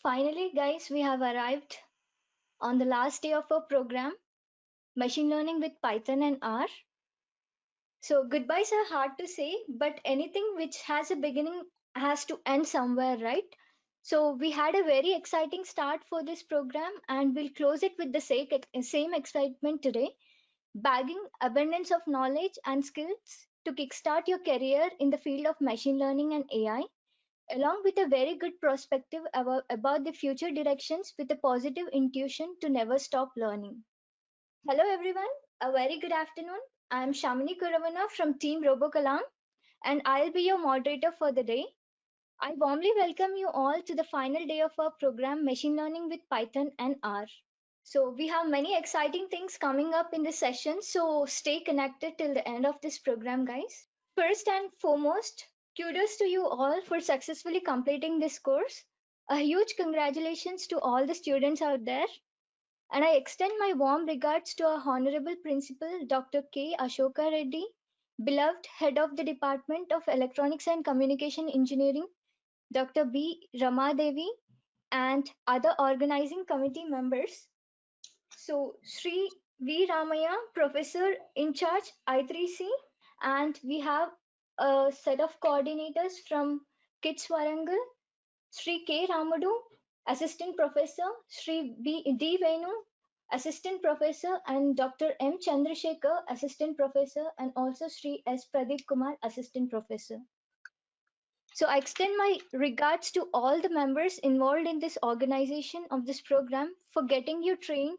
Finally, guys, we have arrived on the last day of our program, Machine Learning with Python and R. So, goodbyes are hard to say, but anything which has a beginning has to end somewhere, right? So, we had a very exciting start for this program, and we'll close it with the same excitement today, bagging abundance of knowledge and skills to kickstart your career in the field of machine learning and AI, along with a very good perspective about the future directions with a positive intuition to never stop learning. Hello, everyone. A very good afternoon. I'm Shamini Kuravana from Team RoboCalam, and I'll be your moderator for the day. I warmly welcome you all to the final day of our program, Machine Learning with Python and R. So, we have many exciting things coming up in this session, so stay connected till the end of this program, guys. First and foremost, kudos to you all for successfully completing this course. A huge congratulations to all the students out there. And I extend my warm regards to our Honorable Principal, Dr. K. Ashoka Reddy, beloved Head of the Department of Electronics and Communication Engineering, Dr. B. Ramadevi, and other organizing committee members. So, Sri V. Ramaya, Professor in charge I3C, and we have a set of coordinators from KITS Warangal, Sri K. Ramadu, Assistant Professor, Sri D. Venu, Assistant Professor, and Dr. M. Chandrasekhar, Assistant Professor, and also Sri S. Pradeep Kumar, Assistant Professor. So I extend my regards to all the members involved in this organization of this program for getting you trained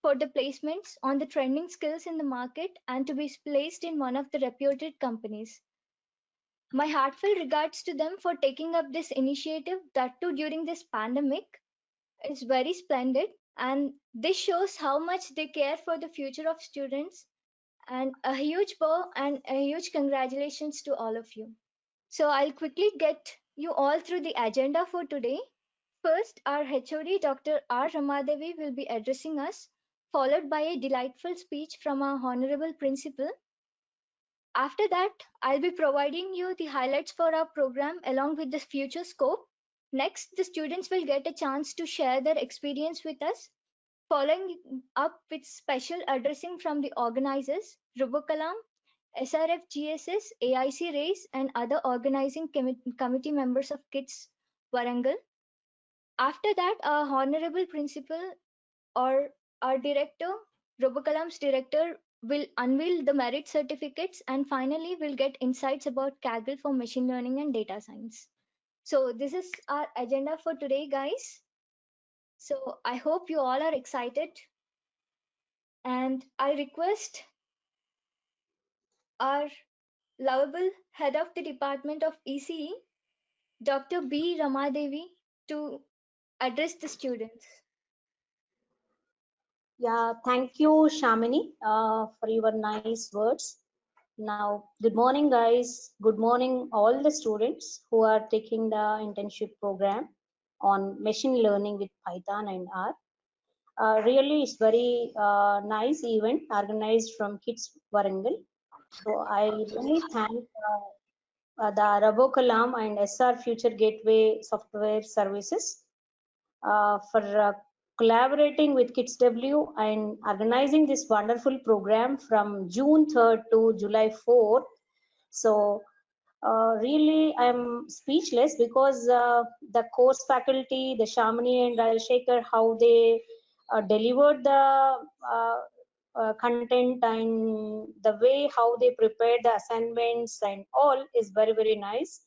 for the placements on the trending skills in the market and to be placed in one of the reputed companies. My heartfelt regards to them for taking up this initiative, that too during this pandemic. It's very splendid, and this shows how much they care for the future of students. And a huge bow and a huge congratulations to all of you. So I'll quickly get you all through the agenda for today. First, our HOD, Dr. R. Ramadevi, will be addressing us, followed by a delightful speech from our Honorable Principal. After that, I'll be providing you the highlights for our program along with the future scope. Next, the students will get a chance to share their experience with us, following up with special addressing from the organizers, RoboCalam, SRF GSS, AIC RACE, and other organizing committee members of KITS Warangal. After that, our Honorable Principal or our director, RoboCalam's director, will unveil the merit certificates, and finally we'll get insights about Kaggle for machine learning and data science. So this is our agenda for today, guys. So I hope you all are excited, and I request our lovable head of the Department of ECE, Dr. B. Ramadevi, to address the students. Yeah, thank you, Shamini, for your nice words. Now, good morning, guys. Good morning, all the students who are taking the internship program on machine learning with Python and R. Really, it's very nice event organized from Kids Warangal. So I really thank the RoboCalam and SR Future Gateway Software Services for collaborating with KidsW and organizing this wonderful program from June 3rd to July 4th. So really, I'm speechless because the course faculty, the Shamini and Rajshekhar, how they delivered the content and the way how they prepared the assignments and all is very, very nice.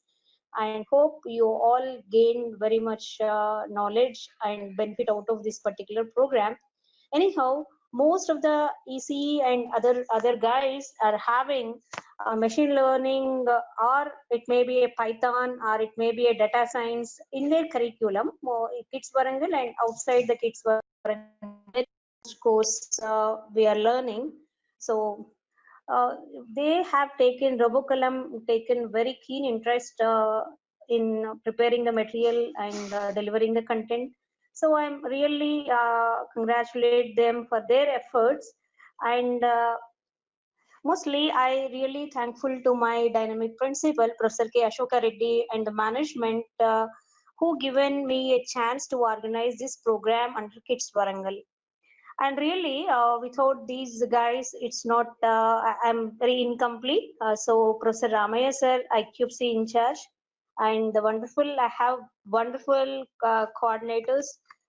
And hope you all gain very much knowledge and benefit out of this particular program. Anyhow, most of the ECE and other guys are having machine learning, or it may be a Python, or it may be a data science in their curriculum. Kids Warangal and outside the Kids Warangal course we are learning. So uh, they have taken RoboCalam taken very keen interest in preparing the material and delivering the content. So I'm really congratulate them for their efforts, and mostly I really thankful to my dynamic principal, Professor K. Ashoka Reddy, and the management who given me a chance to organize this program under Kids Warangal. And really, without these guys, it's not. I'm very incomplete. So Professor Ramaya sir, IQC in charge, and the wonderful. I have wonderful coordinators,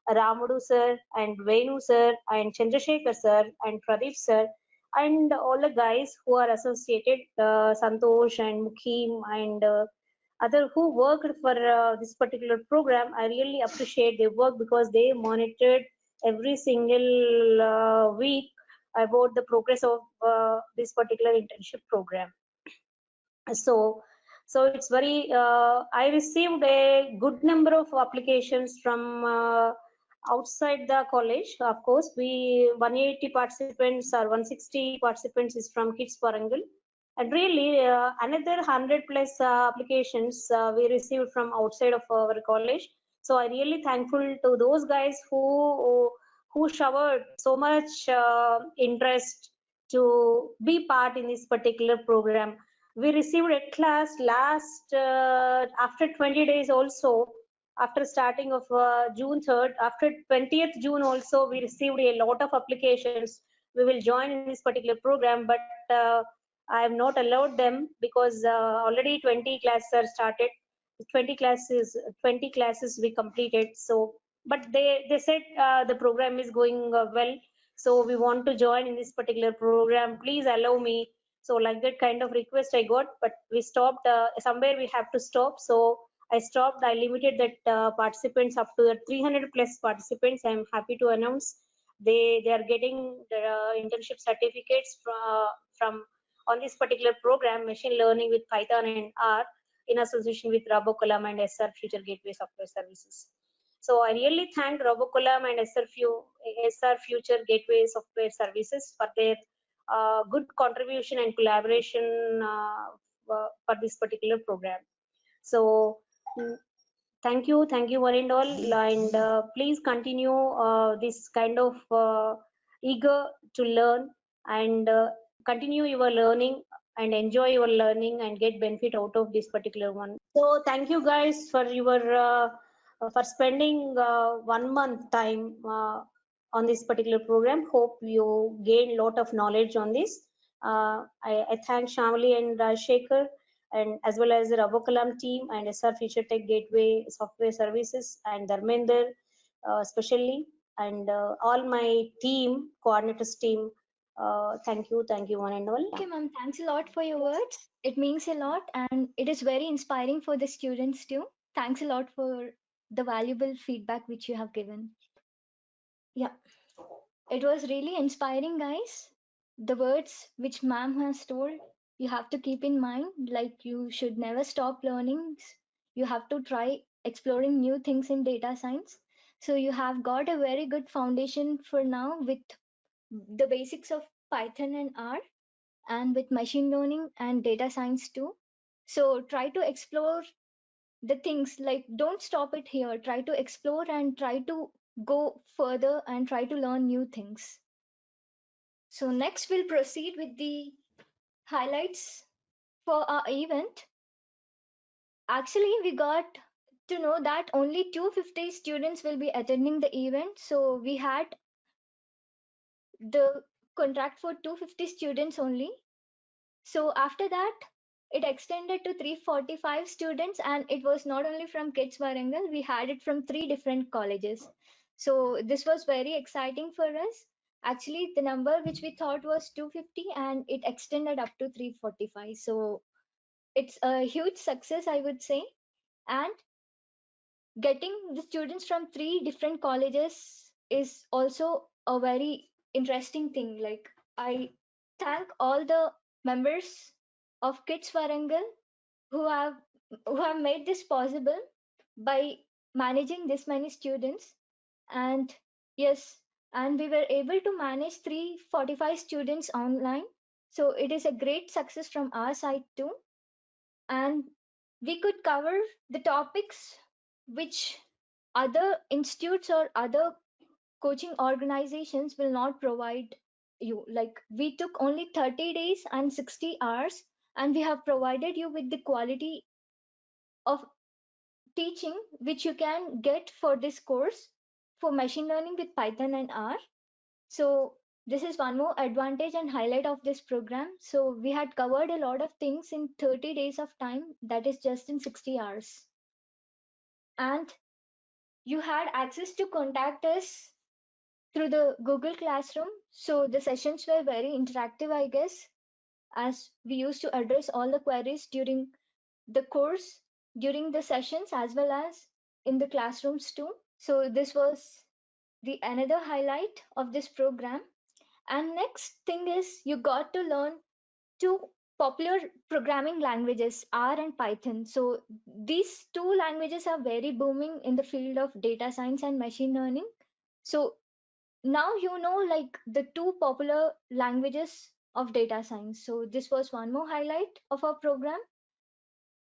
Ramudu sir and Venu sir and Chandrasekhar sir and Pradeep sir, and all the guys who are associated, Santosh and Mukim and other who worked for this particular program. I really appreciate their work because they monitored every single week about the progress of this particular internship program. So, so it's very. I received a good number of applications from outside the college. Of course, we 180 participants or 160 participants is from Kids Warangal, and really another 100 plus applications we received from outside of our college. So I really thankful to those guys who showered so much interest to be part in this particular program. We received at class last after 20 days also, after starting of June 3rd, after 20th June also we received a lot of applications. We will join in this particular program, but I have not allowed them because already 20 classes are started. 20 classes we completed. So but they said the program is going well, so we want to join in this particular program, please allow me. So like that kind of request I got, but we stopped. Somewhere we have to stop. So I stopped. I limited that participants up to the 300 plus participants. I am happy to announce they are getting the internship certificates from on this particular program, machine learning with Python and R, in association with Robocolumn and SR Future Gateway Software Services. So I really thank Robocolumn and SR Future Gateway Software Services for their good contribution and collaboration for this particular program. So mm, thank you one and all, and please continue this kind of eager to learn and continue your learning and enjoy your learning and get benefit out of this particular one. So thank you guys for your for spending 1 month time on this particular program. Hope you gain lot of knowledge on this. I thank Shamali and Rajshekhar, and as well as the Robocolumn team and SR Future Tech Gateway Software Services and Dharmender especially, and all my team, coordinators team. Thank you one and all. Okay, ma'am, thanks a lot for your words. It means a lot and it is very inspiring for the students too. Thanks a lot for the valuable feedback which you have given. Yeah, it was really inspiring, guys. The words which ma'am has told, you have to keep in mind, like you should never stop learning. You have to try exploring new things in data science. So you have got a very good foundation for now with the basics of Python and R, and with machine learning and data science too. So try to explore the things, like don't stop it here. Try to explore and try to go further and try to learn new things. So next we'll proceed with the highlights for our event. Actually, we got to know that only 250 students will be attending the event. So we had the contract for 250 students only. So after that, it extended to 345 students, and it was not only from Kids Warangal, we had it from 3 different colleges. So this was very exciting for us. Actually, the number which we thought was 250 and it extended up to 345. So it's a huge success, I would say. And getting the students from 3 different colleges is also a very interesting thing. Like, I thank all the members of Kids Warangal who have who have made this possible by managing this many students. And yes, and we were able to manage 345 students online. So it is a great success from our side too. And we could cover the topics which other institutes or other coaching organizations will not provide you. Like, we took only 30 days and 60 hours, and we have provided you with the quality of teaching which you can get for this course for machine learning with Python and R. So this is one more advantage and highlight of this program. So we had covered a lot of things in 30 days of time, that is just in 60 hours. And you had access to contact us through the Google Classroom. So the sessions were very interactive, I guess, as we used to address all the queries during the course, during the sessions, as well as in the classrooms too. So this was the another highlight of this program. And next thing is you got to learn two popular programming languages, R and Python. So these two languages are very booming in the field of data science and machine learning. So now you know like the two popular languages of data science. So this was one more highlight of our program.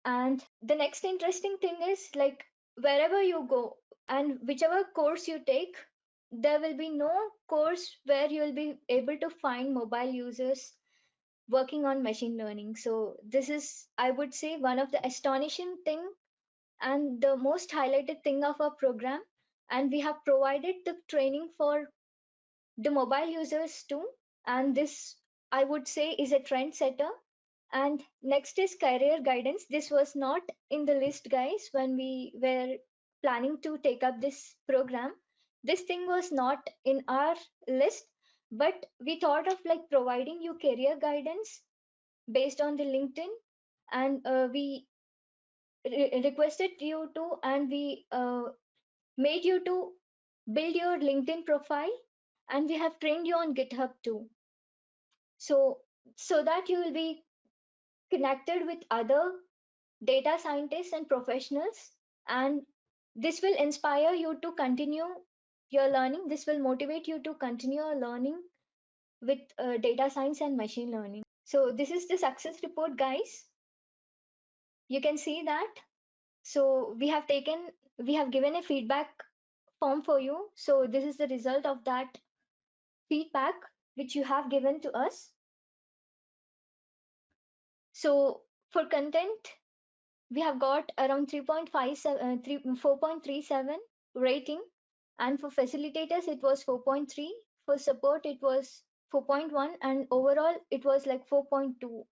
And the next interesting thing is like wherever you go and whichever course you take, there will be no course where you will be able to find mobile users working on machine learning. So this is, I would say, one of the astonishing thing and the most highlighted thing of our program. And we have provided the training for the mobile users too. And this, I would say, is a trend setter. And next is career guidance. This was not in the list, guys, when we were planning to take up this program. This thing was not in our list, but we thought of like providing you career guidance based on the LinkedIn, and we requested you to, and we made you to build your LinkedIn profile, and we have trained you on GitHub too. So, so that you will be connected with other data scientists and professionals, and this will inspire you to continue your learning. This will motivate you to continue your learning with data science and machine learning. So this is the success report, guys. You can see that. So we have given a feedback form for you. So this is the result of that feedback which you have given to us. So for content, we have got around 4.37 rating, and for facilitators it was 4.3, for support it was 4.1, and overall it was like 4.2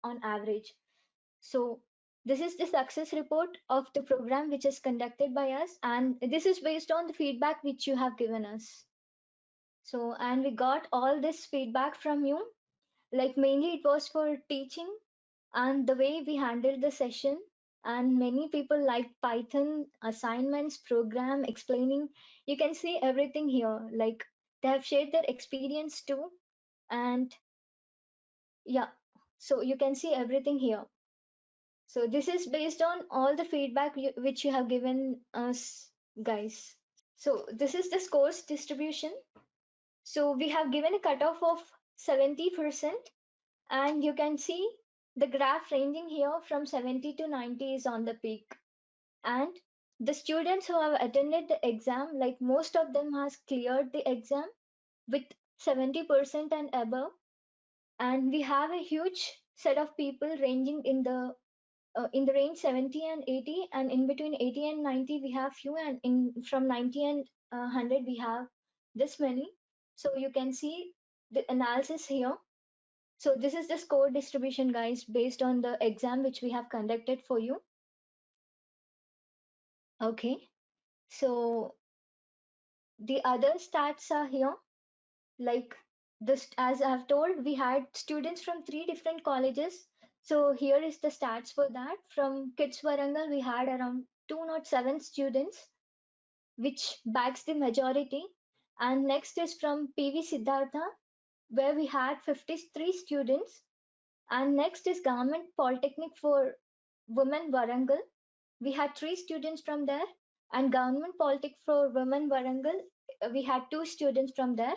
on average. So this is the success report of the program which is conducted by us, and this is based on the feedback which you have given us. So, and we got all this feedback from you, like mainly it was for teaching and the way we handled the session. And many people like Python assignments, program explaining. You can see everything here, like they have shared their experience too. And yeah, so you can see everything here. So this is based on all the feedback which you have given us, guys. So this is the scores distribution. So we have given a cutoff of 70%, and you can see the graph ranging here from 70 to 90 is on the peak. And the students who have attended the exam, like most of them has cleared the exam with 70% and above. And we have a huge set of people ranging in the range 70 and 80, and in between 80 and 90 we have few, and in from 90 and 100 we have this many. So you can see the analysis here. So this is the score distribution, guys, based on the exam which we have conducted for you. Okay, so the other stats are here, like this, as I have told, we had students from 3 different colleges. So here is the stats for that. From Kids Warangal, we had around 207 students, which backs the majority. And next is from PV Siddhartha, where we had 53 students. And next is Government Polytechnic for Women Warangal. We had 3 students from there. And Government Polytechnic for Women Warangal, we had 2 students from there.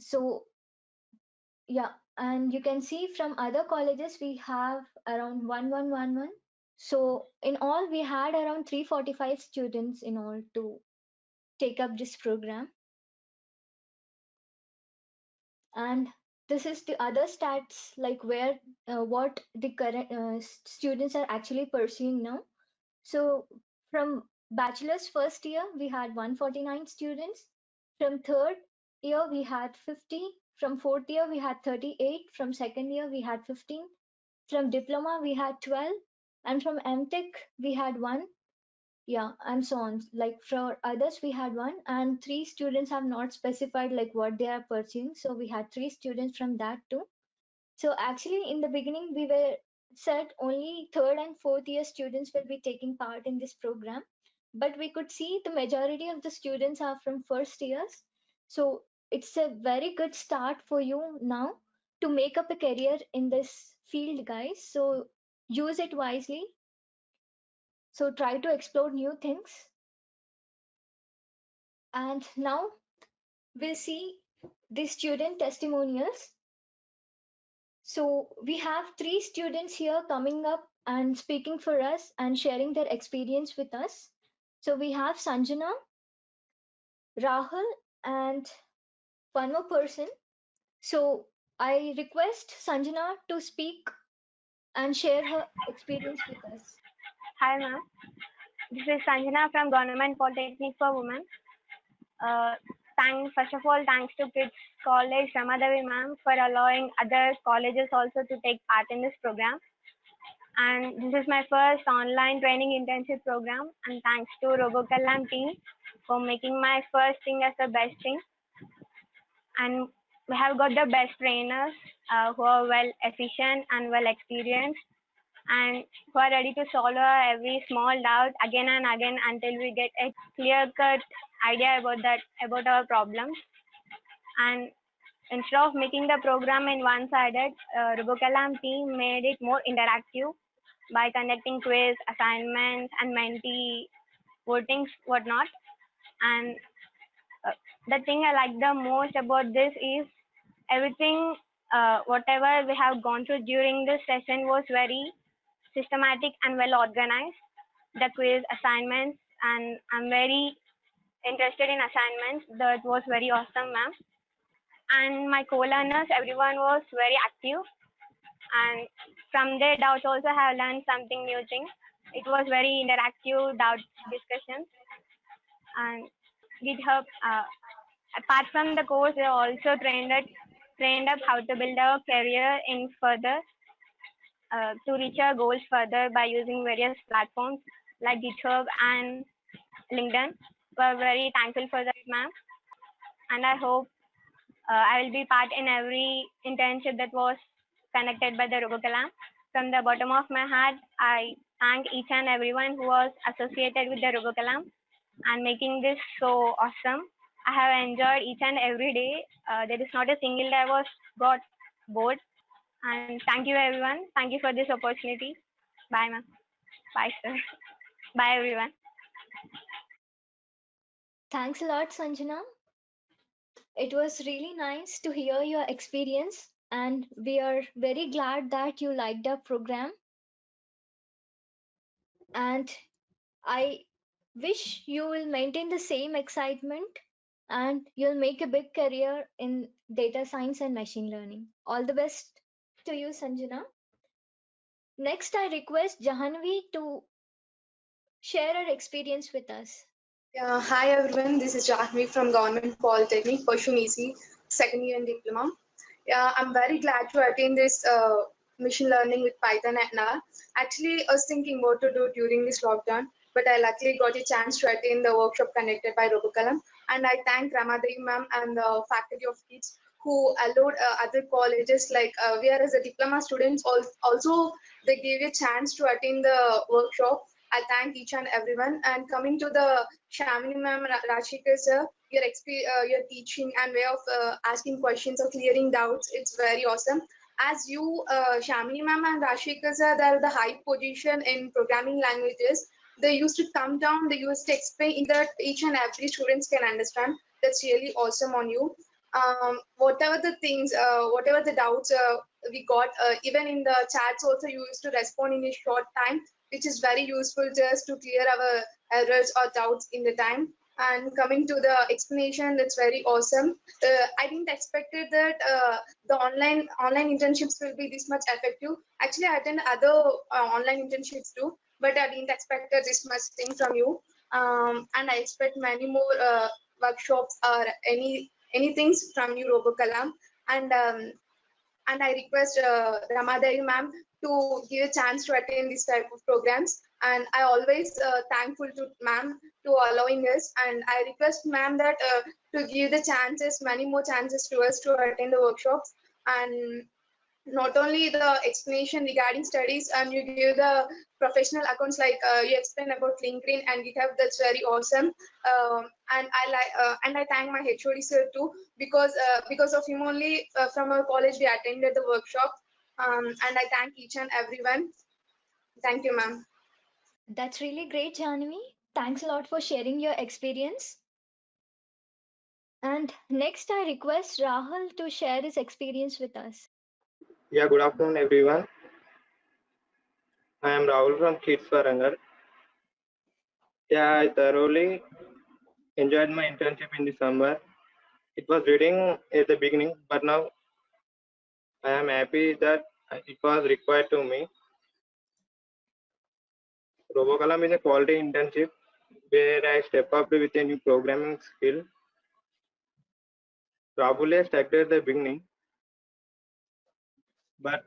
So yeah, and you can see from other colleges we have around 1111. So in all, we had around 345 students in all to take up this program. And this is the other stats, like where what the current students are actually pursuing now. So from bachelor's first year, we had 149 students. From third year, we had 50. From fourth year, we had 38. From second year, we had 15. From diploma, we had 12. And from MTech, we had one. Yeah, and so on. Like for others, we had one, and three students have not specified like what they are pursuing. So we had three students from that too. So actually, in the beginning, we were said only third and fourth year students will be taking part in this program, but we could see the majority of the students are from first years. So it's a very good start for you now to make up a career in this field, guys. So use it wisely. So try to explore new things. And now we'll see the student testimonials. So we have three students here coming up and speaking for us and sharing their experience with us. So we have Sanjana, Rahul, and one more person. So I request Sanjana to speak and share her experience with us. Hi ma'am, this is Sanjana from Government Polytechnic for Women. Uh, First of all, thanks to Kids College Ramadevi ma'am for allowing other colleges also to take part in this program. And this is my first online training internship program. And thanks to RoboCallam team for making my first thing as the best thing. And we have got the best trainers who are well efficient and well experienced and who are ready to solve every small doubt again and again until we get a clear cut idea about our problems. And instead of making the program in one sided, RoboCallam team made it more interactive by conducting quiz, assignments, and mentee votings, whatnot. And uh, the thing I like the most about this is everything, whatever we have gone through during this session was very systematic and well organized. The quiz, assignments, and I'm very interested in assignments. That was very awesome, ma'am. And my co-learners, everyone was very active. And from their doubts also have learned something new thing. It was very interactive doubt discussions. And GitHub, apart from the course, they also trained up how to build a career in further to reach our goals further by using various platforms like GitHub and LinkedIn. We're very thankful for that, ma'am. And I hope I will be part in every internship that was conducted by the RoboCallam. From the bottom of my heart, I thank each and everyone who was associated with the RoboCallam and making this so awesome. I have enjoyed each and every day. There is not a single day I was got bored. And thank you everyone. Thank you for this opportunity. Bye, ma'am. Bye, sir. Bye, everyone. Thanks a lot, Sanjana. It was really nice to hear your experience, and we are very glad that you liked our program. And I wish you will maintain the same excitement and you'll make a big career in data science and machine learning. All the best to you, Sanjana. Next, I request Jahanvi to share her experience with us. Yeah, hi everyone. This is Jahmi from Government Polytechnic, Pashunisi, second year in diploma. Yeah, I'm very glad to attend this machine learning with Python and R. Actually, I was thinking what to do during this lockdown, but I luckily got a chance to attend the workshop conducted by RoboCallam. And I thank Ramadevi ma'am and the faculty of kids who allowed other colleges like we are as a diploma students also they gave a chance to attend the workshop. I thank each and everyone. And coming to the Shamini ma'am, Rashika sir, your teaching and way of asking questions or clearing doubts, it's very awesome. As you, Shamini ma'am and Rashika sir, they're the high position in programming languages. They used to come down, they used to explain in that each and every students can understand. That's really awesome on you. Whatever the things, whatever the doubts we got, even in the chats also you used to respond in a short time, which is very useful just to clear our errors or doubts in the time. And coming to the explanation, that's very awesome. I didn't expected that the online internships will be this much effective. Actually, I attend other online internships too, but I didn't expect this much thing from you. And I expect many more workshops or any things from you, Robokalam. And and I request Ramadevi ma'am to give a chance to attend this type of programs. And I always thankful to ma'am to allowing us. And I request ma'am that to give the chances, many more chances to us to attend the workshops. And not only the explanation regarding studies, and you give the professional accounts like you explain about LinkedIn and GitHub. That's very awesome. And I like and I thank my HOD sir too, because of him only from our college we attended the workshop. And I thank each and everyone. Thank you, ma'am. That's really great, Janvi. Thanks a lot for sharing your experience. And next, I request Rahul to share his experience with us. Yeah, good afternoon, everyone. I am Rahul from Kids Warangal. Yeah, I thoroughly enjoyed my internship in the summer. It was reading at the beginning, but now I am happy that it was required to me. Robocalam is a quality internship where I step up with a new programming skill. Probably I started at the beginning, but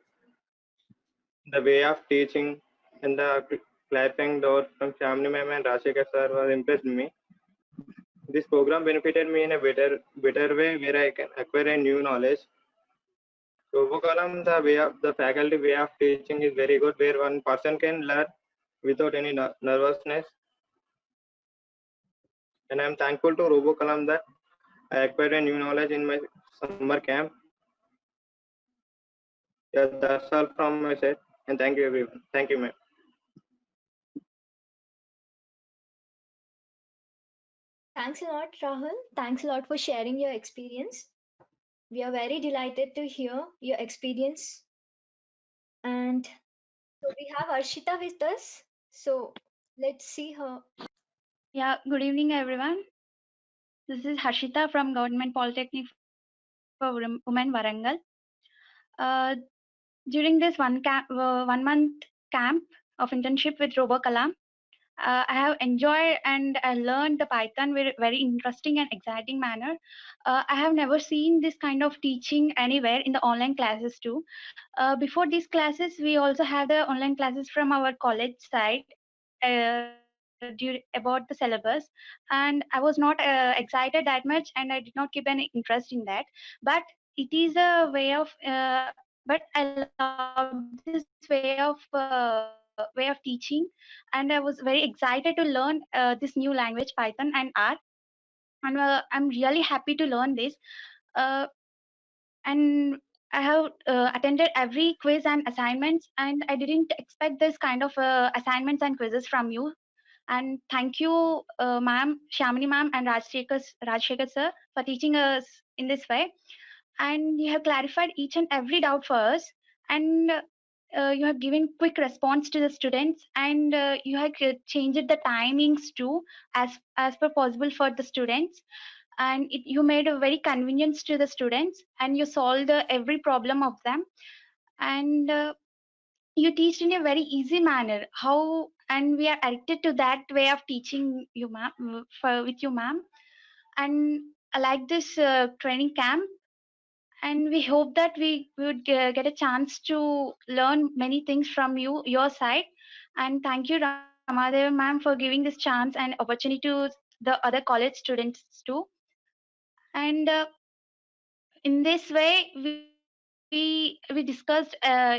the way of teaching and the clarifying doors from Shamini ma'am and Rashika sir was impressed me. This program benefited me in a better way where I can acquire a new knowledge. Robocolumn, the faculty way of teaching is very good, where one person can learn without any nervousness. And I am thankful to Robocolumn that I acquired a new knowledge in my summer camp. Yeah, that's all from my side. And thank you, everyone. Thank you, ma'am. Thanks a lot, Rahul. Thanks a lot for sharing your experience. We are very delighted to hear your experience. And so we have Arshita with us. So let's see her. Yeah, good evening, everyone. This is Harshita from Government Polytechnic for Women Warangal. During this 1 month camp of internship with RoboCalam, I have enjoyed and I learned the Python very interesting and exciting manner. I have never seen this kind of teaching anywhere in the online classes too. Before these classes, we also have the online classes from our college side about the syllabus, and I was not excited that much, and I did not keep any interest in that. But it is a way of but I love this way of teaching, and I was very excited to learn this new language Python and R. And I'm really happy to learn this. uh, and I have attended every quiz and assignments, and I didn't expect this kind of assignments and quizzes from you. And thank you, ma'am, Shamini ma'am, and Rajshekhar sir for teaching us in this way. And you have clarified each and every doubt for us, and you have given quick response to the students, and you have changed the timings too as per possible for the students. And you made a very convenience to the students, and you solved every problem of them. And you teach in a very easy manner how, and we are addicted to that way of teaching you, ma'am, with you, ma'am. And I like this training camp, and we hope that we would get a chance to learn many things from your side. And thank you, Ramadev ma'am, for giving this chance and opportunity to the other college students too. And in this way, we discussed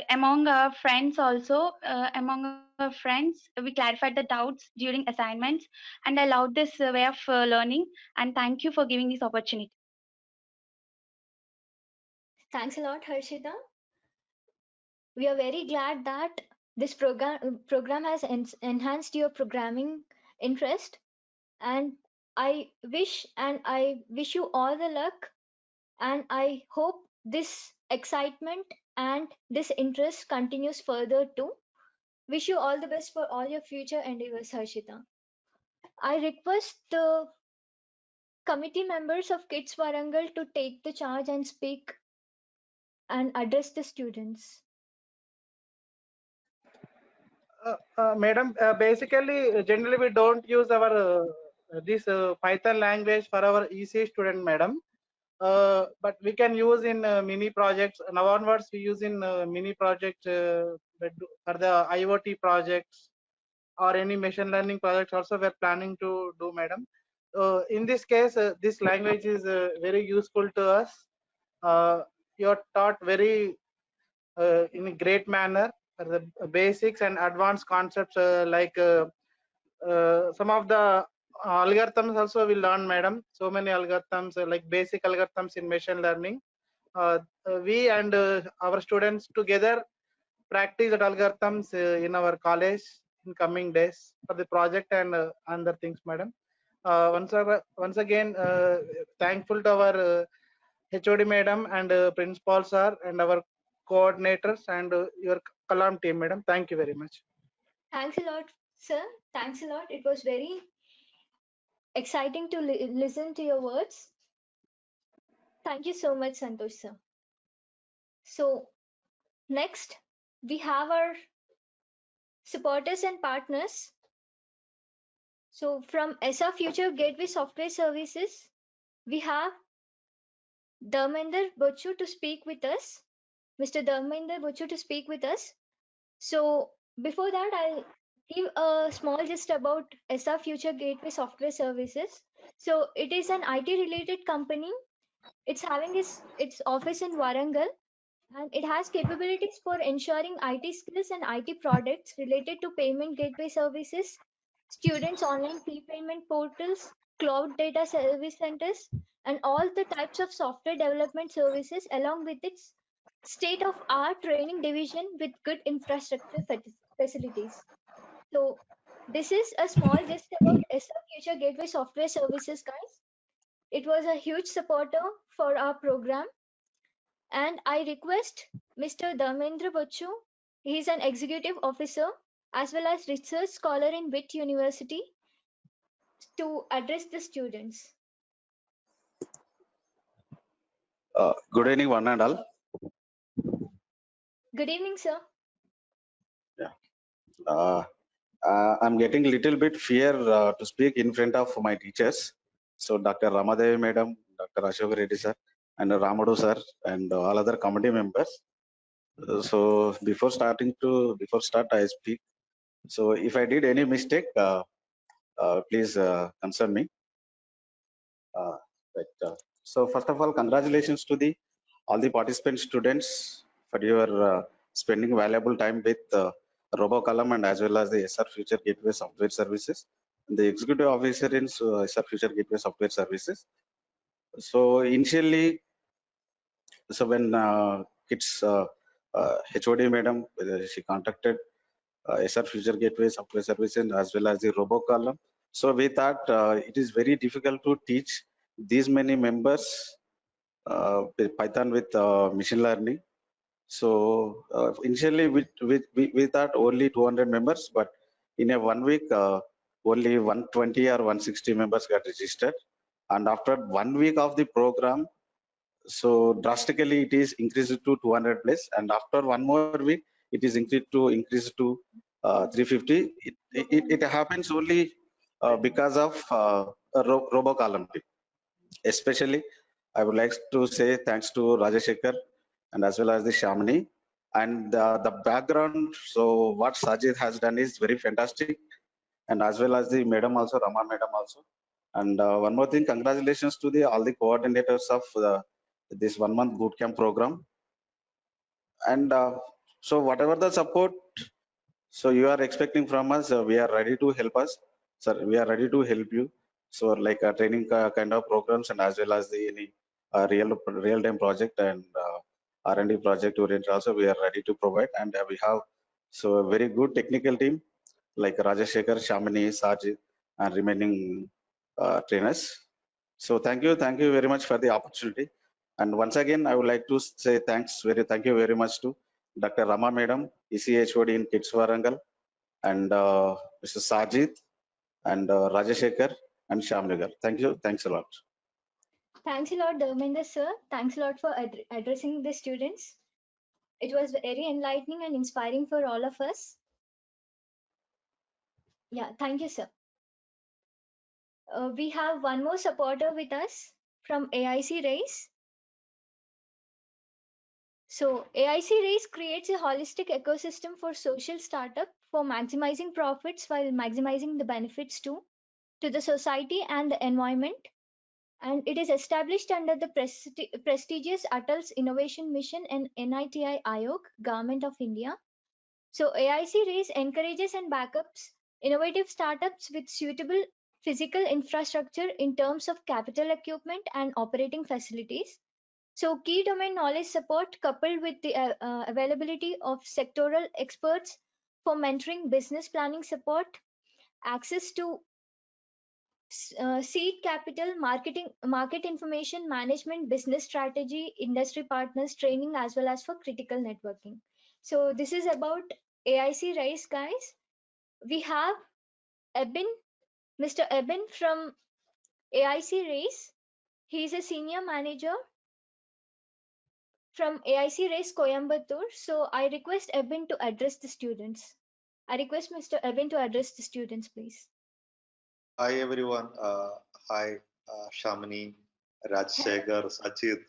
among our friends also, among our friends, we clarified the doubts during assignments. And I love this way of learning, and thank you for giving this opportunity. Thanks a lot, Harshita. We are very glad that this program has enhanced your programming interest. And I wish you all the luck, and I hope this excitement and this interest continues further too. Wish you all the best for all your future endeavors, Harshita. I request the committee members of Kids Warangal to take the charge and speak and address the students. Madam, basically, generally we don't use our this Python language for our EC student, madam. But we can use in mini projects. Now onwards, we use in mini project for the IoT projects or any machine learning projects. Also, we're planning to do, madam. In this case, this language is very useful to us. You're taught very in a great manner for the basics and advanced concepts like some of the algorithms also we learn, madam. So many algorithms like basic algorithms in machine learning. We and our students together practice that algorithms in our college in coming days for the project and other things, madam. Once again, thankful to our HOD madam and principal sir and our coordinators and your Kalam team, madam. Thank you very much. Thanks a lot, sir. Thanks a lot. It was very exciting to listen to your words. Thank you so much, Santosh sir. So next, we have our supporters and partners. So from ESA Future Gateway Software Services, we have Dharmender Bochu to speak with us. Mr. Dharmender Bochu to speak with us. So before that, I'll give a small gist about ESA Future Gateway Software Services. So it is an IT related company. It's having its office in Warangal, and it has capabilities for ensuring IT skills and IT products related to payment gateway services, students' online fee payment portals, cloud data service centers, and all the types of software development services, along with its state of art training division with good infrastructure facilities. So, this is a small gist about ESA Future Gateway Software Services, guys. It was a huge supporter for our program, and I request Mr. Dharmendra Bachu, he is an executive officer as well as research scholar in WIT University, to address the students. Good evening, one and all. Good evening, sir. Yeah. I'm getting a little bit fear to speak in front of my teachers. So Dr. Ramadevi Madam, Dr. Ashok Reddy sir, and Ramadu sir, and all other committee members. So before start, I speak. So if I did any mistake, please concern me. Right. So first of all, congratulations to the all the participant students for your spending valuable time with RoboColumn and as well as the SR Future Gateway Software Services, the executive officer in SR Future Gateway Software Services. So initially, so when kids HOD madam, she contacted SR Future Gateway Software Services as well as the RoboColumn. So we thought it is very difficult to teach these many members with Python with machine learning. So initially we thought only 200 members, but in a 1 week, only 120 or 160 members got registered. And after 1 week of the program, so drastically it is increased to 200 plus. And after one more week, it is increased to 350. It happens only because of RoboColumn. Especially, I would like to say thanks to Rajashekar and as well as the Shamini. And the background, so what Sajid has done is very fantastic. And as well as the madam also, Rama madam also. And one more thing, congratulations to the all the coordinators of this 1 month bootcamp program. And so whatever the support, so you are expecting from us, we are ready to help us. Sir, we are ready to help you. So like a training kind of programs and as well as the any real time project and R&D project oriented also we are ready to provide. And we have so a very good technical team like Rajashekar, Shamini, Sajid and remaining trainers. So thank you very much for the opportunity. And once again, I would like to say thank you very much to Dr. Rama Madam, ECHOD in Kids Warangal, and Mr. Sajid, and Rajashekar, and Shamnagar. Thank you. Thanks a lot. Thanks a lot, Dharmender sir. Thanks a lot for addressing the students. It was very enlightening and inspiring for all of us. Yeah, thank you, sir. We have one more supporter with us from AIC Race. So AIC Race creates a holistic ecosystem for social startup for maximizing profits while maximizing the benefits to the society and the environment. And it is established under the prestigious Atal's Innovation Mission and NITI Aayog, Government of India. So AIC Race encourages and backups innovative startups with suitable physical infrastructure in terms of capital equipment and operating facilities. So key domain knowledge support coupled with the availability of sectoral experts for mentoring, business planning support, access to seed capital, market information management, business strategy, industry partners training, as well as for critical networking. So this is about AIC Rise, guys. We have Eben, Mr. Eben from AIC Race. He is a senior manager from AIC Race Coimbatore. So I request Eben to address the students. I request Mr. Eben to address the students, please. Hi everyone. Hi Shamini, Rajshekhar, Sachit.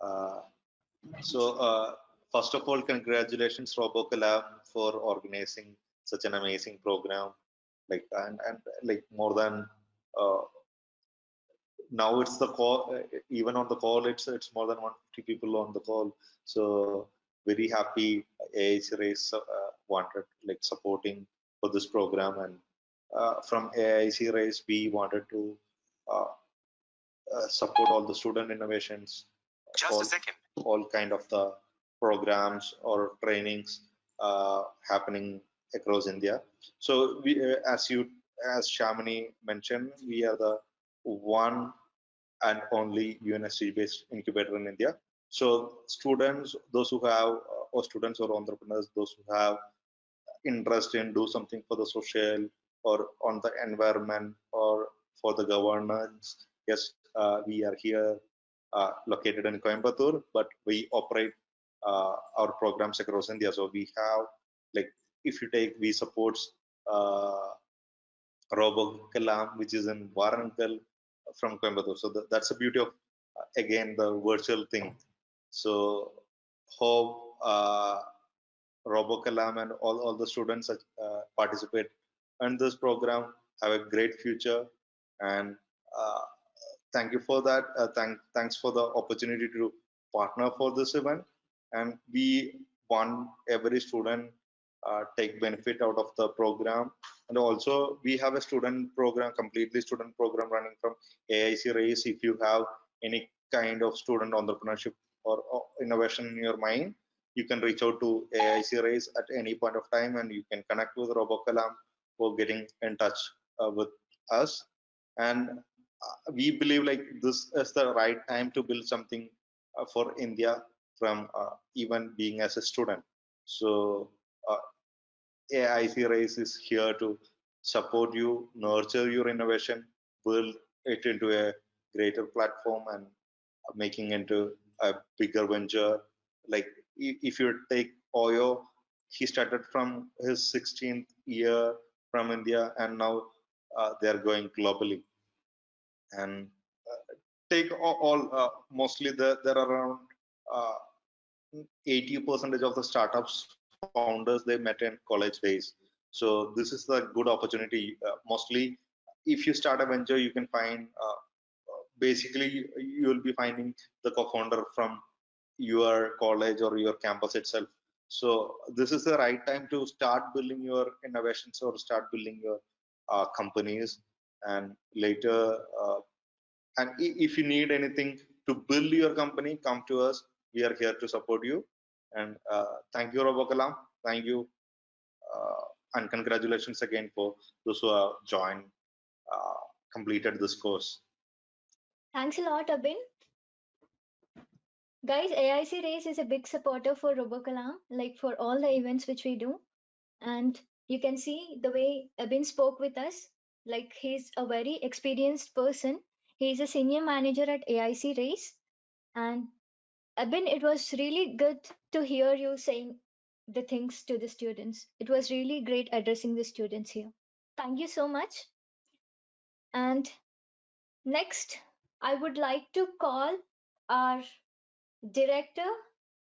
Uh, First of all, congratulations RoboCollab for organizing such an amazing program. Like and like more than uh, now it's the call. Even on the call, it's more than 150 people on the call. So very happy. AIC Race wanted like supporting for this program, and from AIC Race we wanted to uh, support all the student innovations, all kind of the programs or trainings happening across India. So we, as Shamini mentioned, we are the one and only UNSC-based incubator in India. So students, those who have, or students or entrepreneurs, those who have interest in do something for the social or on the environment or for the governance, yes, we are here located in Coimbatore, but we operate our programs across India. So we have, like, if you take, we supports uh, RoboCalam, which is in Warangal from Coimbatore. So that's the beauty of, again, the virtual thing. So hope RoboCalam and all the students participate in this program have a great future. And uh, thank you for that. Thanks for the opportunity to partner for this event. And we want every student take benefit out of the program. And also we have a student program, completely student program running from AIC Race. If you have any kind of student entrepreneurship or innovation in your mind, you can reach out to AIC Race at any point of time, and you can connect with RoboCalam for getting in touch with us. And we believe like this is the right time to build something for India from even being as a student. So AIC Race is here to support you, nurture your innovation, build it into a greater platform, and making into a bigger venture. Like if you take Oyo, he started from his 16th year from India, and now they are going globally. And take mostly there are around 80% of the startups founders they met in college days. So this is the good opportunity. Mostly, if you start a venture, you can find basically you will be finding the co-founder from your college or your campus itself. So this is the right time to start building your innovations or start building your companies. And later, and if you need anything to build your company, come to us. We are here to support you. And thank you, RoboCalam. Thank you. And congratulations again for those who have joined, completed this course. Thanks a lot, Abin. Guys, AIC Race is a big supporter for RoboCalam, like for all the events which we do. And you can see the way Abin spoke with us, like he's a very experienced person. He's a senior manager at AIC Race. And Abin, it was really good to hear you saying the things to the students. It was really great addressing the students here. Thank you so much. And next, I would like to call our director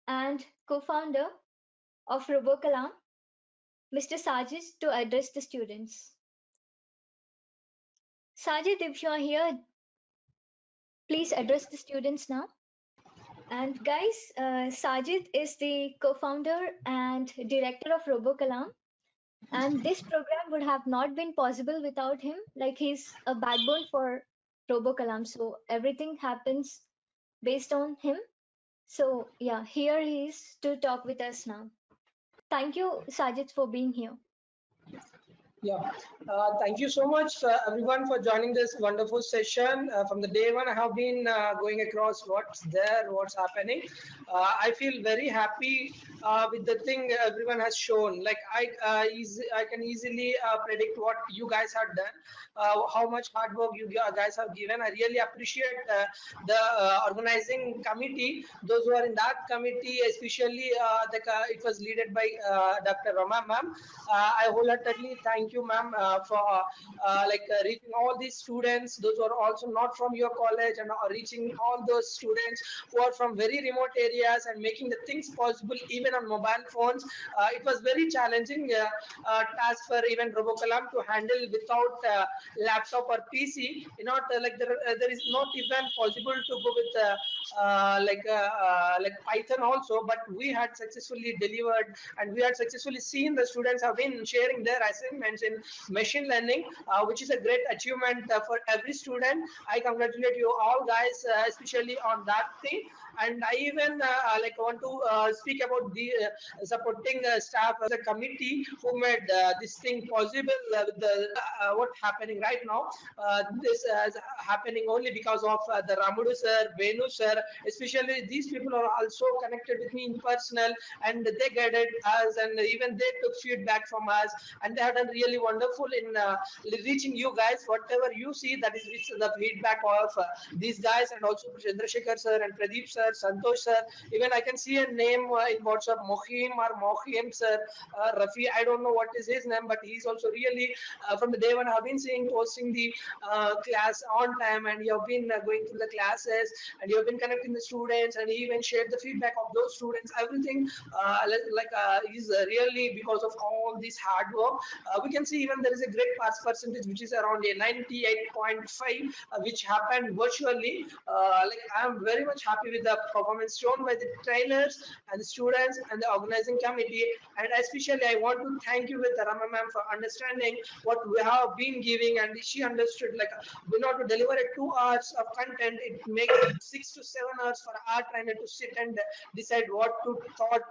and co-founder of RoboCalam, Mr. Sajid, to address the students. Sajid, if you are here, please address the students now. And guys, Sajid is the co-founder and director of RoboCalam. And this program would have not been possible without him. Like, he's a backbone for RoboCalam. So everything happens based on him. So yeah, here he is to talk with us now. Thank you, Sajid, for being here. Yeah, thank you so much, everyone, for joining this wonderful session. From the day one, I have been going across what's there, what's happening. I feel very happy with the thing everyone has shown. Like I can easily predict what you guys have done, how much hard work you guys have given. I really appreciate the organizing committee, those who are in that committee, especially it was led by Dr. Rama ma'am. I wholeheartedly thank you, ma'am, for reaching all these students, those who are also not from your college, and reaching all those students who are from very remote areas and making the things possible even on mobile phones. It was very challenging task for even RoboCalam to handle without laptop or PC. Not there is not even possible to go with Python also, but we had successfully delivered, and we had successfully seen the students have been sharing their assignments in machine learning, which is a great achievement for every student. I congratulate you all guys, especially on that thing. And I even want to speak about the supporting staff as a committee who made this thing possible with the what's happening right now. This is happening only because of the Ramudu sir, Venu sir, especially these people are also connected with me in personal, and they guided us, and even they took feedback from us, and they have done really wonderful in reaching you guys. Whatever you see, that is the feedback of these guys, and also Chandrasekhar sir and Pradeep sir, Santosh sir. Even I can see a name in WhatsApp, Mohim or Mohim sir, Rafi. I don't know what is his name, but he's also really from the day when I've been seeing posting the class on time, and you have been going through the classes, and you have been connecting the students, and he even shared the feedback of those students. Everything is really because of all this hard work. We can see even there is a great pass percentage, which is around a 98.5, which happened virtually. I'm very much happy with the performance shown by the trainers and the students and the organizing committee. And especially I want to thank you with Rama ma'am for understanding what we have been giving, and she understood, like, we not to deliver a 2 hours of content, it makes 6 to 7 hours for our trainer to sit and decide what to thought,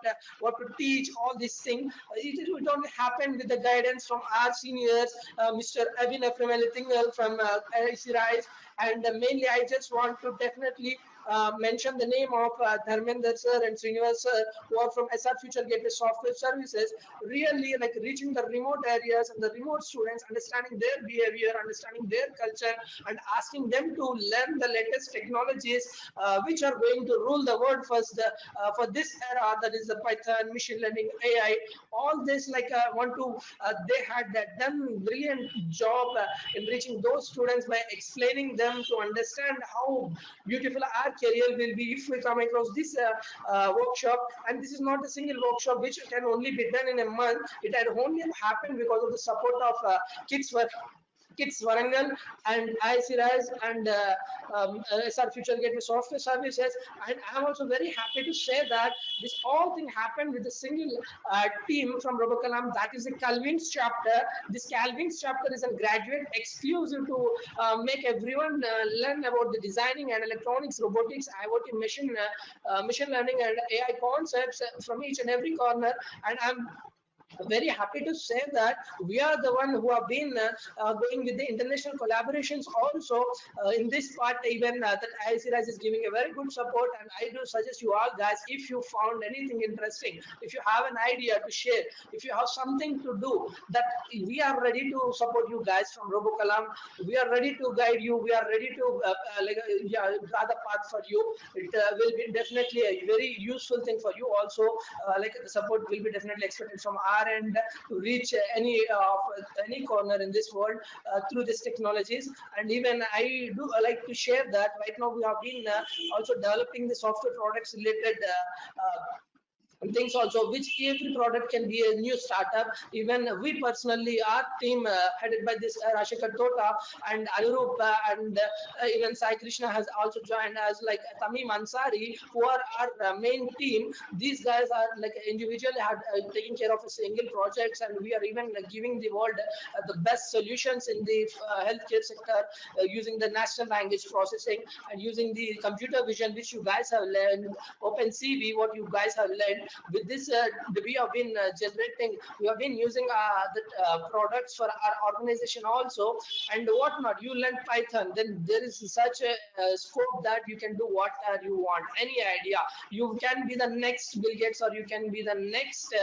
what to teach, all these things. It only happened with the guidance from our seniors, Mr. Abhin Aframalitingal from ICRISE. And mainly I just want to definitely mention the name of Dharmender sir and Srinivas sir, who are from SR Future Gateway Software Services, really like reaching the remote areas and the remote students, understanding their behavior, understanding their culture, and asking them to learn the latest technologies which are going to rule the world first for this era, that is the Python, machine learning, AI. All this, want to they had done brilliant job in reaching those students by explaining them to understand how beautiful our career will be if we come across this workshop. And this is not a single workshop which can only be done in a month. It had only happened because of the support of Kids Warangal and ICRISE and SR Future Gateway Software Services. And I'm also very happy to share that this all thing happened with a single team from RoboCalam, that is the Calvin's chapter. This Calvin's chapter is a graduate exclusive to make everyone learn about the designing and electronics, robotics, IoT, machine learning, and AI concepts from each and every corner. And I'm very happy to say that we are the one who have been going with the international collaborations also in this part. Even that ICRISE is giving a very good support, and I do suggest you all guys, if you found anything interesting, if you have an idea to share, if you have something to do, that we are ready to support you guys from RoboCalam. We are ready to guide you. We are ready to draw the path for you. It will be definitely a very useful thing for you also. The support will be definitely expected from our far end to reach any corner in this world through these technologies. And even I do like to share that right now we have been also developing the software products related things also, which every product can be a new startup. Even we personally, our team headed by this Rashikar Tota and Anurup and even Sai Krishna has also joined us, like Tamim Ansari, who are our main team. These guys are like individually had taking care of a single projects, and we are even giving the world the best solutions in the healthcare sector using the natural language processing and using the computer vision, which you guys have learned, OpenCV, what you guys have learned. With this, we have been generating, we have been using the products for our organization also, and whatnot. You learn Python, then there is such a scope that you can do whatever you want. Any idea, you can be the next Bill Gates, or you can be the next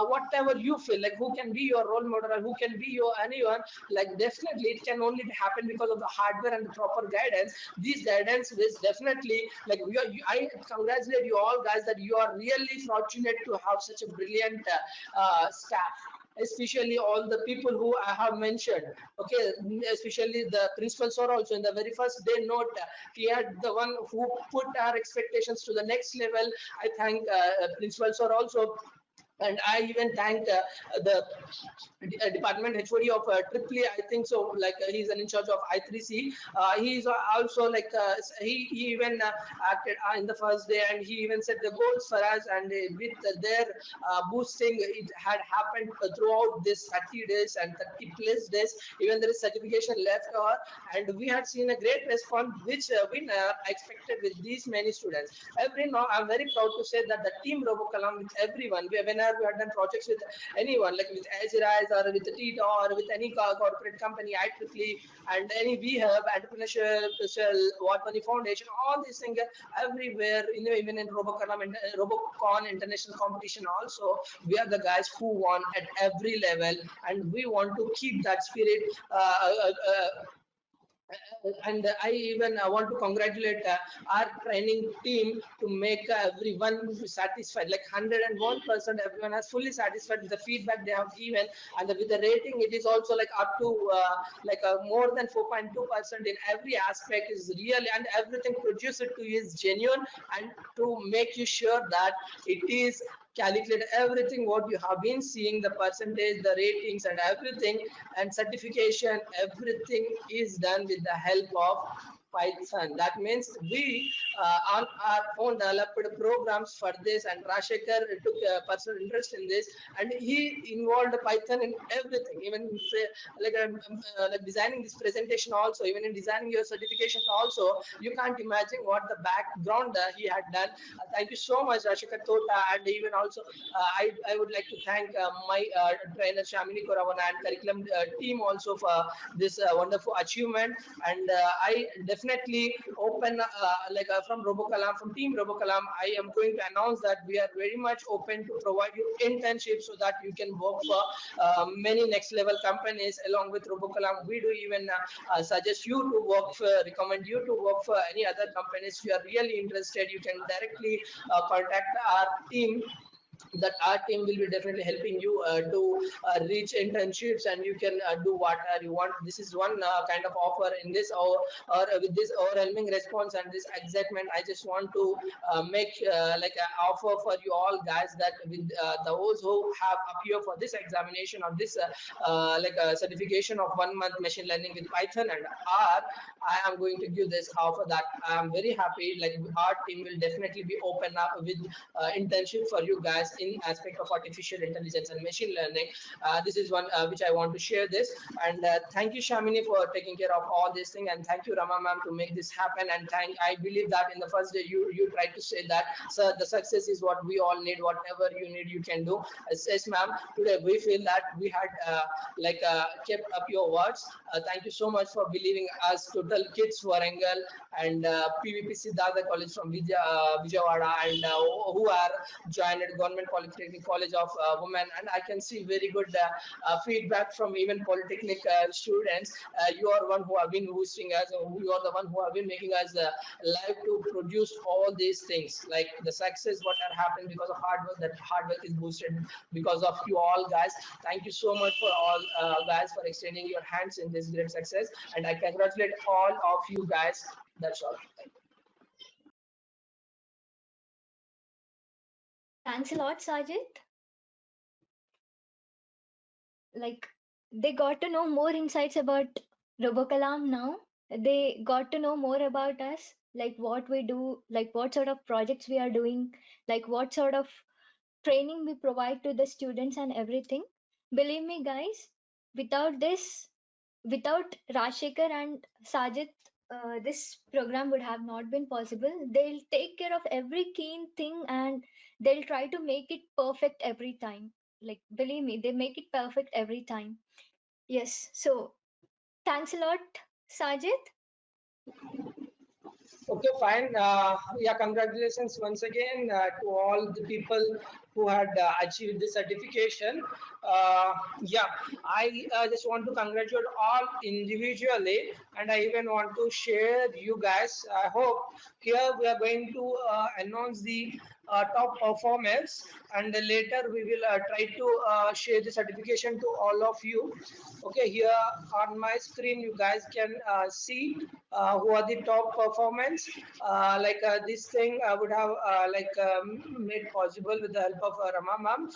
whatever you feel like. Who can be your role model, or who can be your anyone? Like definitely, it can only happen because of the hardware and the proper guidance. This guidance is definitely like I congratulate you all guys that you are really fortunate to have such a brilliant staff, especially all the people who I have mentioned. Okay, especially the principal sir also in the very first day note, he had the one who put our expectations to the next level. I thank principal sir also. And I even thank the department HOD of Tripoli, I think so. Like he's in charge of I3C. He's also like he even acted in the first day, and he even set the goals for us. And with their boosting, it had happened throughout this 30 days and 30 plus days. Even there is certification left over, and we had seen a great response, which we expected with these many students. Every now, I'm very proud to say that the team RoboCalam with everyone. Whenever we had done projects with anyone, like with Azirise or with Tita or with any corporate company, IEEE, and any VHub, Entrepreneurship Cell, What Money Foundation, all these things everywhere, even in RoboCon and RoboCon international competition also, we are the guys who won at every level, and we want to keep that spirit. And I even want to congratulate our training team to make everyone satisfied. Like 101%, everyone has fully satisfied with the feedback they have given, and with the rating, it is also like up to more than 4.2% in every aspect is really, and everything produced to you is genuine, and to make you sure that it is calculate everything what you have been seeing, the percentage, the ratings and everything, and certification, everything is done with the help of Python. That means we on our own developed programs for this, and Rashekar took a personal interest in this, and he involved Python in everything, even like designing this presentation also, even in designing your certification also. You can't imagine what the background he had done. Thank you so much, Rashekar Tota, and even also I would like to thank my trainer Shamini Koravana and curriculum team also for this wonderful achievement. And I definitely open from RoboCalam, from Team RoboCalam, I am going to announce that we are very much open to provide you internships so that you can work for many next level companies along with RoboCalam. We do even suggest you to work for, recommend you to work for any other companies. If you are really interested, you can directly contact our team, that our team will be definitely helping you to reach internships, and you can do whatever you want. This is one kind of offer in this, or with this overwhelming response and this excitement, I just want to make like an offer for you all guys, that with those who have appeared for this examination or this certification of 1 month machine learning with Python and R, I am going to give this offer that I am very happy. Like our team will definitely be open up with internship for you guys in aspect of artificial intelligence and machine learning. This is one which I want to share this. And thank you, Shamini, for taking care of all this thing, and thank you, Rama ma'am, to make this happen. And I believe that in the first day you tried to say that, sir, the success is what we all need. Whatever you need, you can do. Yes, ma'am. Today we feel that we had kept up your words. Thank you so much for believing us. Total Kids Warangal and PVP Siddhartha College from Vijayawada, and who are joined at Government Polytechnic College of Women, and I can see very good feedback from even Polytechnic students. You are one who have been boosting us, or you are the one who have been making us live to produce all these things. Like the success, what are happening because of hard work. That hard work is boosted because of you all guys. Thank you so much for all guys for extending your hands in this great success, and I congratulate all of you guys. That's all. Thank you. Thanks a lot, Sajid. Like, they got to know more insights about RoboCalam now. They got to know more about us, like what we do, like what sort of projects we are doing, like what sort of training we provide to the students and everything. Believe me, guys, without this, without Rashekar and Sajid, this program would have not been possible. They'll take care of every keen thing and they'll try to make it perfect every time. Like, believe me, they make it perfect every time. Yes, so thanks a lot, Sajid. Okay, fine. Yeah, congratulations once again to all the people who had achieved the certification. Yeah, I just want to congratulate all individually, and I even want to share you guys. I hope here we are going to announce the top performers, and later we will try to share the certification to all of you. Okay, here on my screen you guys can see who are the top performance. This thing I would have made possible with the help of Rama ma'am.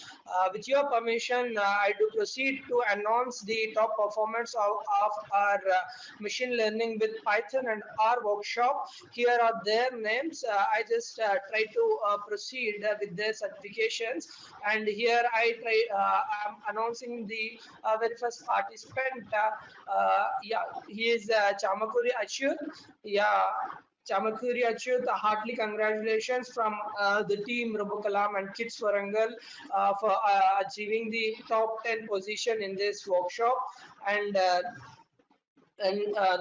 With your permission, I do proceed to announce the top performance of our machine learning with Python and R workshop. Here are their names. I just try to proceed with their certifications, and here I'm announcing the very first participant. Yeah, he is Chamakuri Achyut. Yeah, Chamakuri Achyut, heartily congratulations from the team RoboCalam and Kids Warangal for achieving the top 10 position in this workshop. And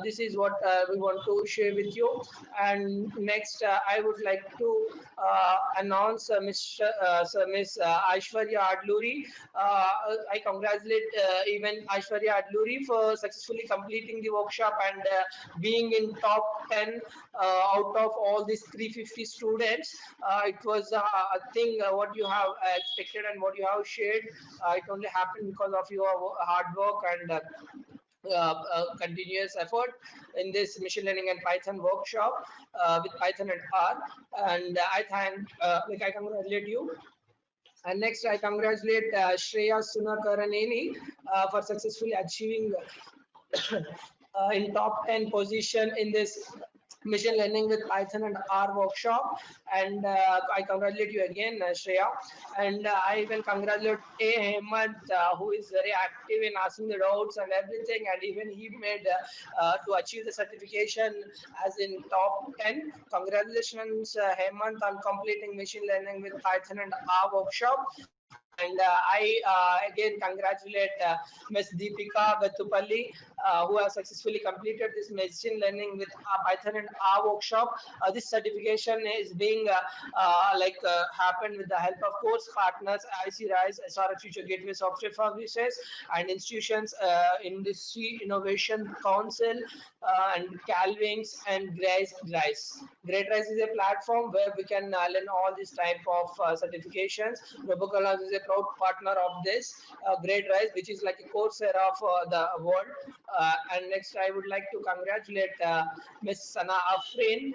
this is what we want to share with you. And next, I would like to announce Miss Aishwarya Adluri. I congratulate even Aishwarya Adluri for successfully completing the workshop and being in top 10 out of all these 350 students. It was a thing what you have expected and what you have shared. It only happened because of your hard work and continuous effort in this machine learning and Python workshop with Python and R. And I congratulate you. And next, I congratulate Shreya Sunakaraneni for successfully achieving in top 10 position in this machine learning with Python and R workshop. And I congratulate you again, Shreya. And I even congratulate A. Hemant, who is very active in asking the doubts and everything. And even he made to achieve the certification as in top 10. Congratulations, Hemant, on completing machine learning with Python and R workshop. And I again congratulate Ms. Deepika Gatupalli, who has successfully completed this machine learning with Python and R workshop. This certification is being happened with the help of course partners IC Rise, SRF Future Gateway Software Services, and institutions Industry Innovation Council and Calvings and Great Rise. Great Rise is a platform where we can learn all these type of certifications. RoboCalam is a proud partner of this Great Rise, which is like a Coursera of the world. And next, I would like to congratulate Miss Sana Afrin.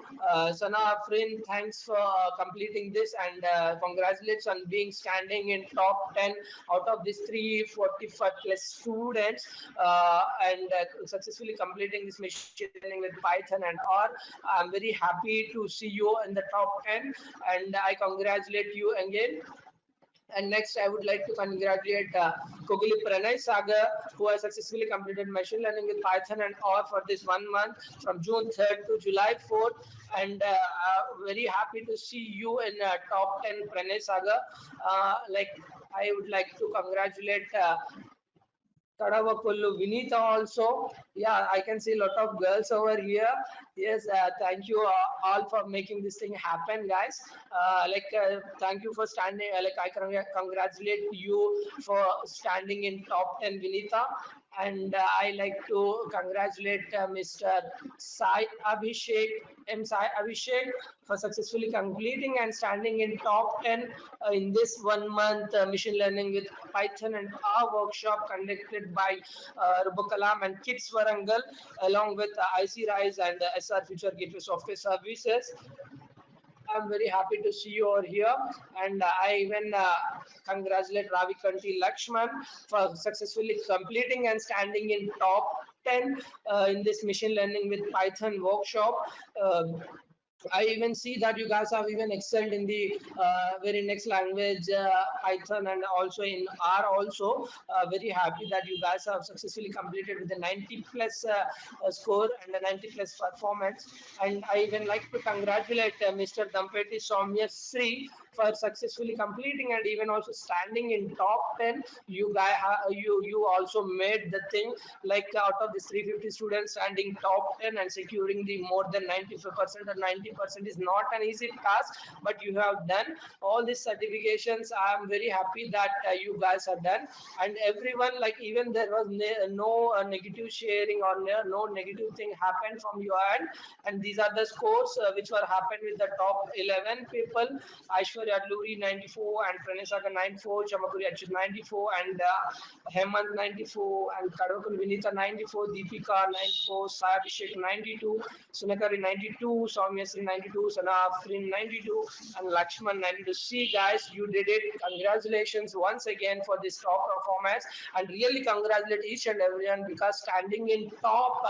Sana Afrin, thanks for completing this, and congratulations on being standing in top 10 out of these 345 plus students and successfully completing this machine learning with Python and R. I'm very happy to see you in the top 10, and I congratulate you again. And next, I would like to congratulate Kogli Pranay Sagar, who has successfully completed machine learning with Python and R for this 1 month from June 3rd to July 4th. And very happy to see you in top 10, Pranay Sagar. I would like to congratulate Kadavapullu Vinita also. Yeah, I can see a lot of girls over here. Yes, thank you all for making this thing happen, guys. Thank you for standing. I congratulate you for standing in top 10, Vinita. And I like to congratulate Mr. Sai Abhishek, M. Sai Abhishek, for successfully completing and standing in top 10 in this 1 month machine learning with Python and R workshop conducted by Rubokalam and Kids Warangal along with IC Rise and SR Future Gateway Software Services. I'm very happy to see you over here, and I even congratulate Ravi Kanti Lakshman for successfully completing and standing in top 10 in this machine learning with Python workshop. I even see that you guys have even excelled in the very next language, Python, and also in R also. Very happy that you guys have successfully completed with a 90 plus score and a 90 plus performance. And I even like to congratulate Mr. Dampeti Soumya Sri for successfully completing and even also standing in top 10. You guys, you also made the thing like out of the 350 students standing top 10 and securing the more than 95% or 90% is not an easy task, but you have done all these certifications. I am very happy that you guys have done, and everyone, like even there was no negative sharing or no negative thing happened from your end, and these are the scores which were happened with the top 11 people. Aishwarya Luri 94 and Pranesaka 94, Chamakuri Achut 94 and Hemant 94 and Kadavakul Vinita 94, Deepika 94, Sai Abhishek 92, Sunakari 92, Soumyasri 92, Sana Afrin 92 and Lakshman 92. See guys, you did it. Congratulations once again for this top performance, and really congratulate each and everyone because standing in top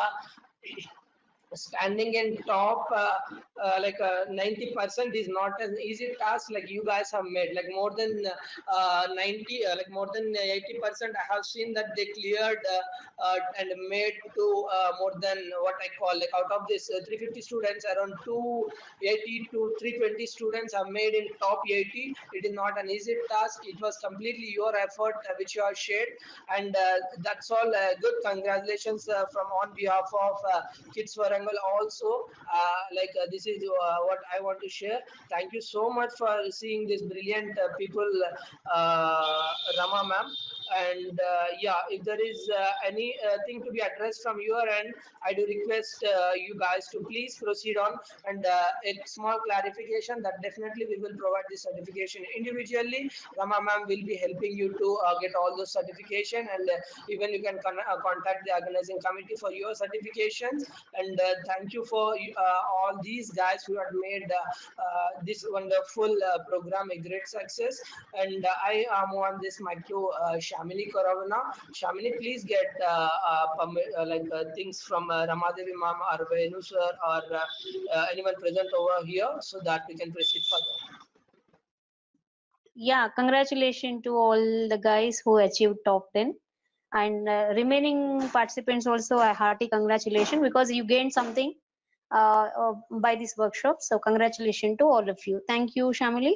90% is not an easy task. Like you guys have made like more than 90 like more than 80%. I have seen that they cleared and made to more than what I call like out of this 350 students, around 280 to 320 students have made in top 80. It is not an easy task. It was completely your effort which you have shared, and that's all. Good congratulations from on behalf of Kids Warangal also. This is what I want to share. Thank you so much for seeing this brilliant people, Rama ma'am. And yeah, if there is any thing to be addressed from your end, I do request you guys to please proceed on. And a small clarification that definitely we will provide this certification individually. Rama ma'am will be helping you to get all those certification, and even you can contact the organizing committee for your certifications. And thank you for all these guys who have made this wonderful program a great success. And I am on this mic to Shamini Karavana. Shamini, please get things from Ramadevi ma'am or Venu sir or anyone present over here so that we can proceed further. Yeah, congratulations to all the guys who achieved top 10, and remaining participants also a hearty congratulations because you gained something by this workshop. So congratulations to all of you. Thank you, Shamili.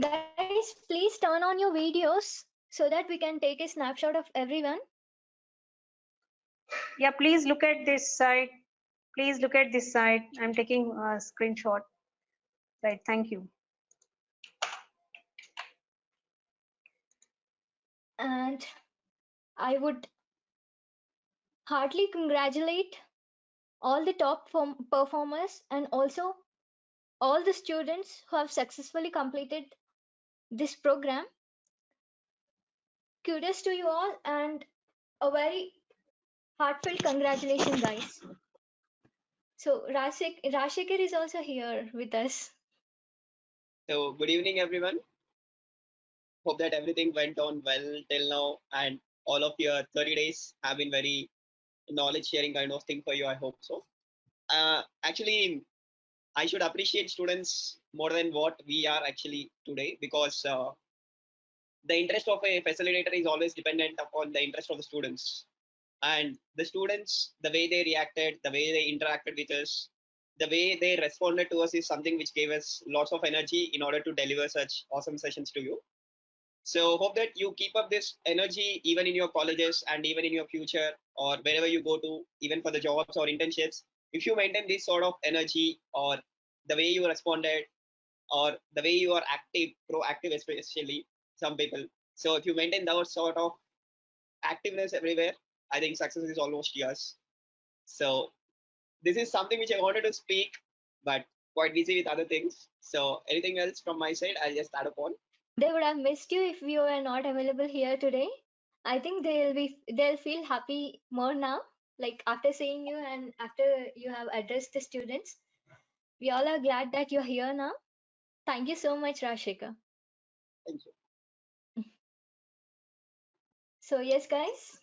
Guys, please turn on your videos so that we can take a snapshot of everyone. Yeah, please look at this side. Please look at this side. I'm taking a screenshot. Right, thank you. And I would heartily congratulate all the top performers and also all the students who have successfully completed this program. Kudos to you all and a very heartfelt congratulations, guys. So Rashikar is also here with us. So good evening, everyone. Hope that everything went on well till now, and all of your 30 days have been very knowledge sharing kind of thing for you. I hope so. Actually, I should appreciate students more than what we are actually today, because the interest of a facilitator is always dependent upon the interest of the students. And the students, the way they reacted, the way they interacted with us, the way they responded to us is something which gave us lots of energy in order to deliver such awesome sessions to you. So hope that you keep up this energy even in your colleges and even in your future or wherever you go to, even for the jobs or internships. If you maintain this sort of energy or the way you responded or the way you are active, proactive, especially some people. So if you maintain those sort of activeness everywhere, I think success is almost yours. So this is something which I wanted to speak, but quite busy with other things. So anything else from my side, I'll just add upon. They would have missed you if you were not available here today. I think they'll feel happy more now, like after seeing you and after you have addressed the students. We all are glad that you're here now. Thank you so much, Rashika. Thank you. So yes, guys.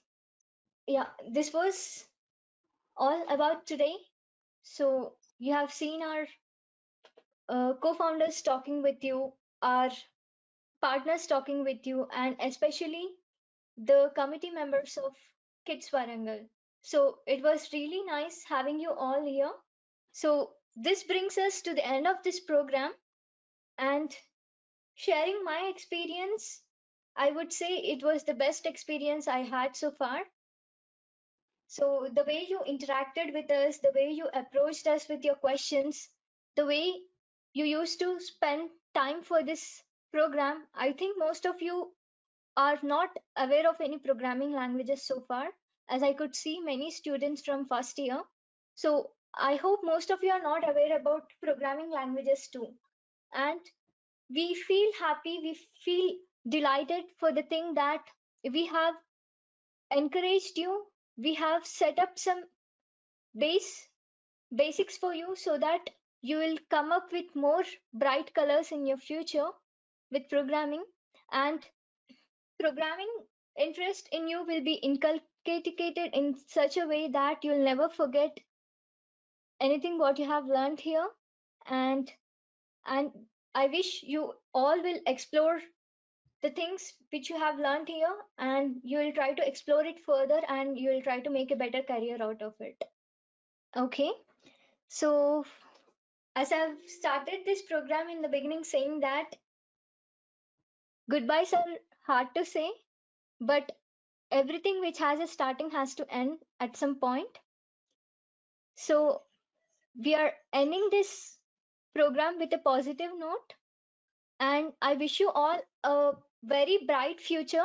Yeah, this was all about today. So you have seen our co-founders talking with you, our partners talking with you, and especially the committee members of Kids Warangal. So it was really nice having you all here. So this brings us to the end of this program, and sharing my experience, I would say it was the best experience I had so far. So the way you interacted with us, the way you approached us with your questions, the way you used to spend time for this program, I think most of you are not aware of any programming languages so far, as I could see many students from first year. So I hope most of you are not aware about programming languages too. And we feel happy, we feel delighted for the thing that we have encouraged you, we have set up some basics for you so that you will come up with more bright colors in your future with programming, and programming interest in you will be inculcated in such a way that you'll never forget anything what you have learned here. And and I wish you all will explore the things which you have learned here, and you will try to explore it further, and you will try to make a better career out of it. Okay, so as I've started this program in the beginning saying that goodbyes are hard to say, but everything which has a starting has to end at some point. So we are ending this program with a positive note, and I wish you all a very bright future.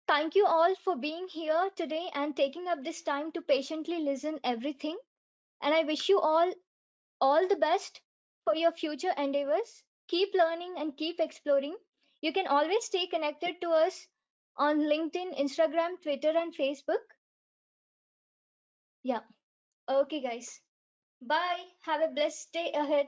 Thank you all for being here today and taking up this time to patiently listen everything. And I wish you all the best for your future endeavors. Keep learning and keep exploring. You can always stay connected to us on LinkedIn, Instagram, Twitter, and Facebook. Yeah. Okay, guys. Bye. Have a blessed day ahead.